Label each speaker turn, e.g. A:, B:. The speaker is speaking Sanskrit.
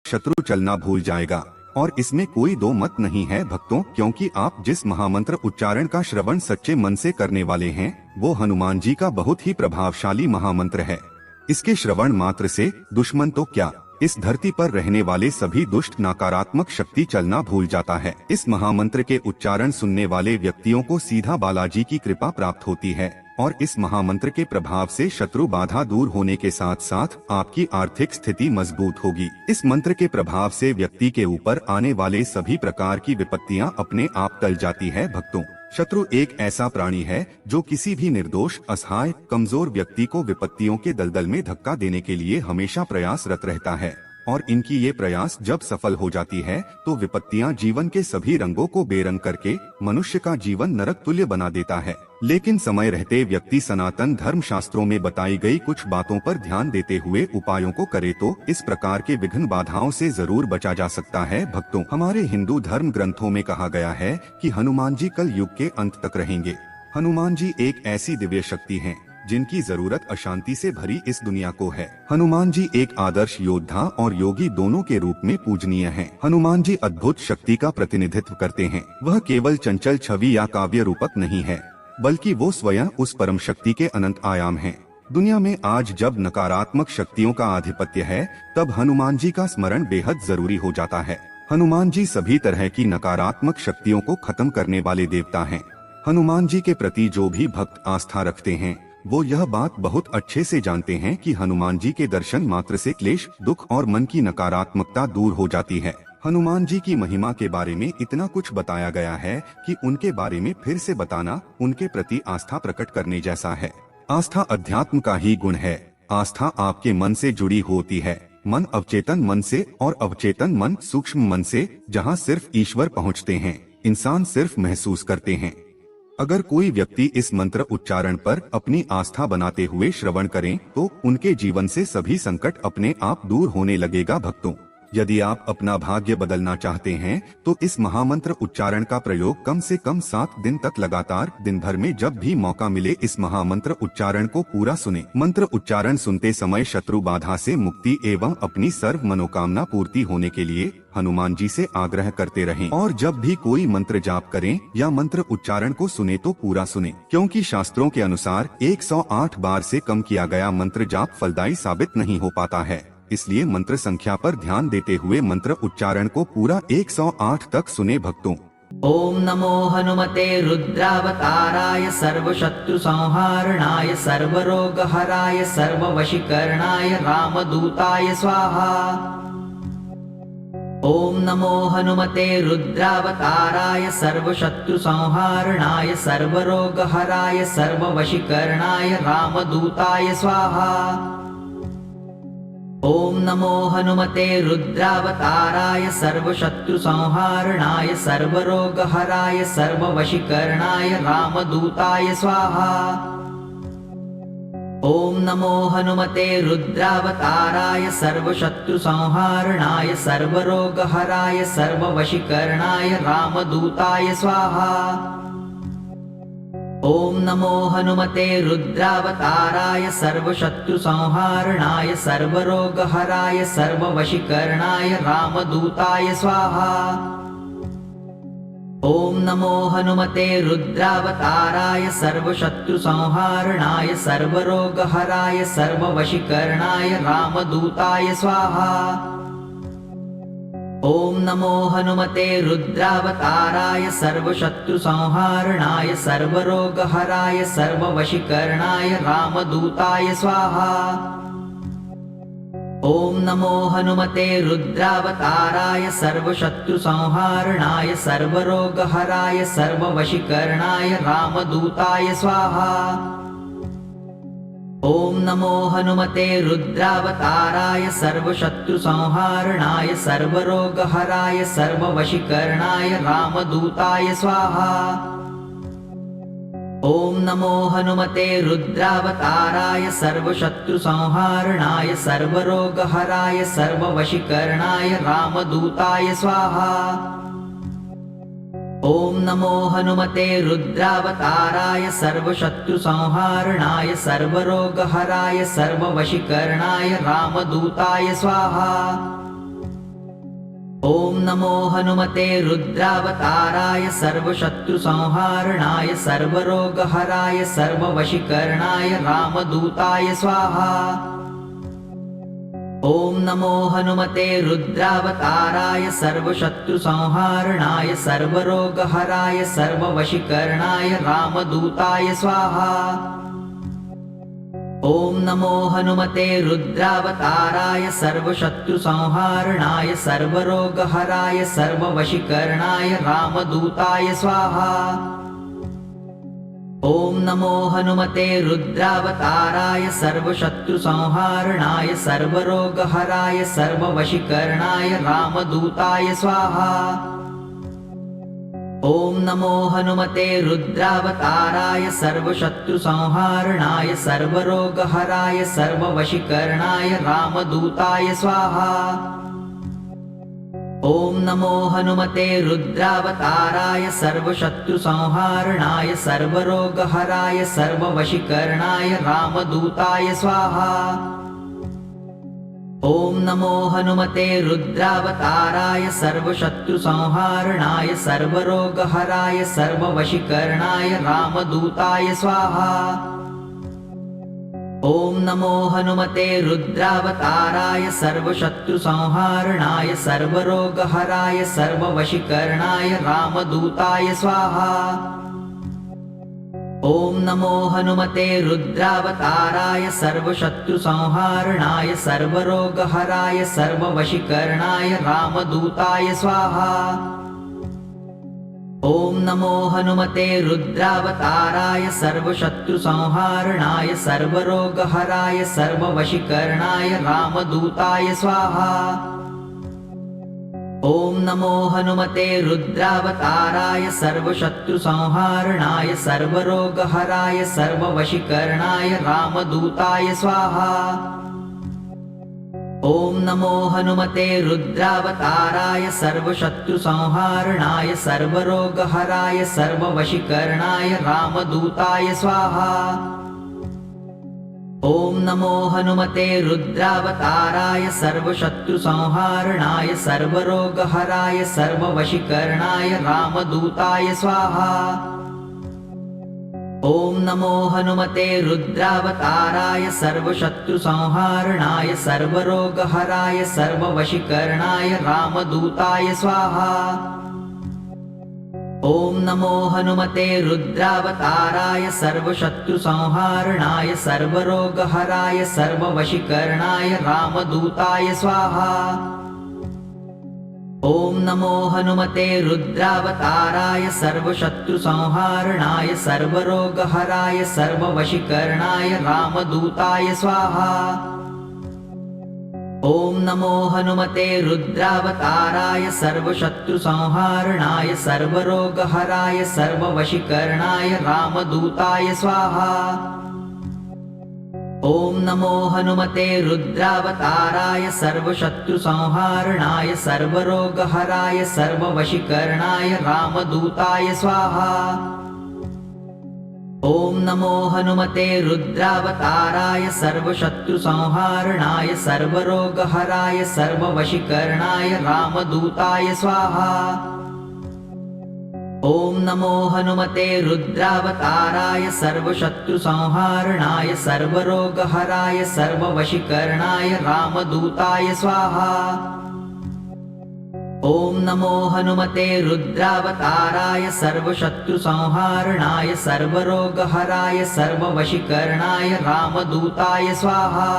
A: शत्रु चलना भूल जाएगा। और इसमें कोई दो मत नहीं है भक्तों, क्योंकि आप जिस महामंत्र उच्चारण का श्रवण सच्चे मन से करने वाले हैं वो हनुमान जी का बहुत ही प्रभावशाली महामंत्र है। इसके श्रवण मात्र से दुश्मन तो क्या, इस धरती पर रहने वाले सभी दुष्ट नकारात्मक शक्ति चलना भूल जाता है। इस महामंत्र के उच्चारण सुनने वाले व्यक्तियों को सीधा बालाजी की कृपा प्राप्त होती है और इस महामंत्र के प्रभाव से शत्रु बाधा दूर होने के साथ साथ आपकी आर्थिक स्थिति मजबूत होगी। इस मंत्र के प्रभाव से व्यक्ति के ऊपर आने वाले सभी प्रकार की विपत्तियां अपने आप टल जाती है भक्तों। शत्रु एक ऐसा प्राणी है जो किसी भी निर्दोष, असहाय, कमजोर व्यक्ति को विपत्तियों के दलदल में धक्का देने के लिए हमेशा प्रयासरत रहता है और इनकी ये प्रयास जब सफल हो जाती है तो विपत्तियां जीवन के सभी रंगों को बेरंग करके मनुष्य का जीवन नरक तुल्य बना देता है। लेकिन समय रहते व्यक्ति सनातन धर्म शास्त्रों में बताई गई कुछ बातों पर ध्यान देते हुए उपायों को करे तो इस प्रकार के विघ्न बाधाओं से जरूर बचा जा सकता है भक्तों। हमारे हिंदू धर्म ग्रंथों में कहा गया है कि हनुमान जी कल युग के अंत तक रहेंगे। हनुमान जी एक ऐसी दिव्य शक्ति है जिनकी जरूरत अशांति से भरी इस दुनिया को है। हनुमान जी एक आदर्श योद्धा और योगी दोनों के रूप में पूजनीय हैं। हनुमान जी अद्भुत शक्ति का प्रतिनिधित्व करते हैं। वह केवल चंचल छवि या काव्य रूपक नहीं है, बल्कि वो स्वयं उस परम शक्ति के अनंत आयाम हैं। दुनिया में आज जब नकारात्मक शक्तियों का आधिपत्य है तब हनुमान जी का स्मरण बेहद जरूरी हो जाता है। हनुमान जी सभी तरह की नकारात्मक शक्तियों को खत्म करने वाले देवता हैं। हनुमान जी के प्रति जो भी भक्त आस्था रखते हैं वो यह बात बहुत अच्छे से जानते हैं कि हनुमान जी के दर्शन मात्र से क्लेश, दुख और मन की नकारात्मकता दूर हो जाती है। हनुमान जी की महिमा के बारे में इतना कुछ बताया गया है कि उनके बारे में फिर से बताना उनके प्रति आस्था प्रकट करने जैसा है। आस्था अध्यात्म का ही गुण है। आस्था आपके मन से जुड़ी होती है। मन अवचेतन मन से और अवचेतन मन सूक्ष्म मन से, जहाँ सिर्फ ईश्वर पहुँचते हैं, इंसान सिर्फ महसूस करते हैं। अगर कोई व्यक्ति इस मंत्र उच्चारण पर अपनी आस्था बनाते हुए श्रवण करें तो उनके जीवन से सभी संकट अपने आप दूर होने लगेगा भक्तों। यदि आप अपना भाग्य बदलना चाहते हैं तो इस महामंत्र उच्चारण का प्रयोग कम से कम 7 दिन तक लगातार दिन भर में जब भी मौका मिले इस महामंत्र उच्चारण को पूरा सुने। मंत्र उच्चारण सुनते समय शत्रु बाधा से मुक्ति एवं अपनी सर्व मनोकामना पूर्ति होने के लिए हनुमान जी से आग्रह करते रहें और जब भी कोई मंत्र जाप करें या मंत्र उच्चारण को सुने तो पूरा सुने, क्योंकि शास्त्रों के अनुसार 108 बार से कम किया गया मंत्र जाप फलदायी साबित नहीं हो पाता है। इसलिए मंत्र संख्या पर ध्यान देते हुए मंत्र उच्चारण को पूरा 108 तक सुने भक्तों।
B: ओम नमो हनुमते रुद्रावताराय सर्वशत्रु संहारणाय सर्वरोगहराय सर्ववशीकरणाय रामदूताय स्वाहा। ओम नमो हनुमते रुद्रावताराय सर्वशत्रु संहारणाय सर्वरोगहराय सर्ववशीकरणाय रामदूताय स्वाहा। ओम नमो हनुमते रुद्रावताराय सर्वशत्रु संहारणाय सर्वरोगहराय सर्ववशीकरणाय रामदूताय स्वाहा। ओम नमो हनुमते रुद्रावताराय सर्वशत्रु संहारणाय सर्वरोगहराय सर्ववशीकरणाय रामदूताय स्वाहा। ओम नमो हनुमते रुद्रावताराय सर्वशत्रु संहारणाय सर्वरोगहराय सर्ववशीकरणाय रामदूताय स्वाहा। ओम नमो हनुमते रुद्रावताराय सर्वशत्रु संहारणाय सर्वरोगहराय सर्ववशीकरणाय रामदूताय स्वाहा। ओम नमो हनुमते रुद्रावताराय सर्वशत्रु संहारणाय सर्वरोगहराय सर्ववशीकरणाय रामदूताय स्वाहा। ओम नमो हनुमते रुद्रावताराय सर्वशत्रु संहारणाय सर्वरोगहराय सर्ववशीकरणाय रामदूताय स्वाहा। ओम नमो हनुमते रुद्रावताराय सर्वशत्रु संहारणाय सर्वरोगहराय सर्ववशीकरणाय रामदूताय स्वाहा। ओम नमो हनुमते रुद्रावताराय सर्वशत्रु संहारणाय सर्वरोगहराय सर्ववशीकरणाय रामदूताय स्वाहा। ओम नमो हनुमते रुद्रावताराय सर्वशत्रु संहारणाय सर्वरोगहराय सर्ववशीकरणाय रामदूताय स्वाहा। ॐ नमो हनुमते रुद्रावताराय सर्वशत्रुसंहारणाय सर्वरोगहराय सर्ववशीकरणाय रामदूताय स्वाहा। ॐ नमो हनुमते रुद्रावताराय सर्वशत्रुसंहारणाय सर्वरोगहराय सर्ववशीकरणाय रामदूताय स्वाहा। ॐ नमो हनुमते रुद्रावताराय सर्वशत्रुसंहारणाय सर्वरोगहराय सर्ववशीकरणाय रामदूताय स्वाहा। ॐ नमो हनुमते रुद्रावताराय सर्वशत्रुसंहारणाय सर्वरोगहराय सर्ववशीकरणाय रामदूताय स्वाहा। ॐ नमो हनुमते रुद्रावताराय सर्वशत्रुसंहारणाय सर्वरोगहराय सर्ववशीकरणाय रामदूताय स्वाहा। ॐ नमो हनुमते रुद्रावताराय सर्वशत्रुसंहारणाय सर्वरोगहराय सर्ववशीकरणाय रामदूताय स्वाहा। ॐ नमो हनुमते रुद्रावताराय सर्वशत्रुसंहारणाय सर्वरोगहराय सर्ववशीकरणाय रामदूताय स्वाहा। ॐ नमो हनुमते रुद्रावताराय सर्वशत्रुसंहारणाय सर्वरोगहराय सर्ववशीकरणाय रामदूताय स्वाहा। ॐ नमो हनुमते रुद्रावताराय सर्वशत्रुसंहारणाय सर्वरोगहराय सर्ववशीकरणाय रामदूताय स्वाहा। ॐ नमो हनुमते रुद्रावताराय सर्वशत्रुसंहारणाय सर्वरोगहराय सर्ववशीकरणाय रामदूताय स्वाहा। ॐ नमो हनुमते रुद्रावताराय सर्वशत्रुसंहारणाय सर्वरोगहराय सर्ववशीकरणाय रामदूताय स्वाहा। ॐ नमो हनुमते रुद्रावताराय सर्वशत्रुसंहारणाय सर्वरोगहराय सर्ववशीकरणाय रामदूताय स्वाहा। ॐ नमो हनुमते रुद्रावताराय सर्वशत्रुसंहारणाय सर्वरोगहराय सर्ववशीकरणाय रामदूताय स्वाहा। ॐ नमो हनुमते रुद्रावताराय सर्वशत्रुसंहारणाय सर्वरोगहराय सर्ववशीकरणाय रामदूताय स्वाहा। ॐ नमो हनुमते रुद्रावताराय सर्वशत्रुसंहारणाय सर्वरोगहराय सर्ववशीकरणाय रामदूताय स्वाहा। ॐ नमो हनुमते रुद्रावताराय सर्वशत्रुसंहारणाय सर्वरोगहराय सर्ववशीकरणाय रामदूताय स्वाहा। ॐ नमो हनुमते रुद्रावताराय सर्वशत्रुसंहारणाय सर्वरोगहराय सर्ववशीकरणाय रामदूताय स्वाहा। ॐ नमो हनुमते रुद्रावताराय सर्वशत्रुसंहारणाय सर्वरोगहराय सर्ववशीकरणाय रामदूताय स्वाहा। ॐ नमो हनुमते रुद्रावताराय सर्वशत्रुसंहारणाय सर्वरोगहराय सर्ववशीकरणाय रामदूताय स्वाहा। ॐ नमो हनुमते रुद्रावताराय सर्वशत्रुसंहारणाय सर्वरोगहराय सर्ववशीकरणाय रामदूताय स्वाहा। ॐ नमो हनुमते रुद्रावताराय सर्वशत्रुसंहारणाय सर्वरोगहराय सर्ववशीकरणाय रामदूताय स्वाहा।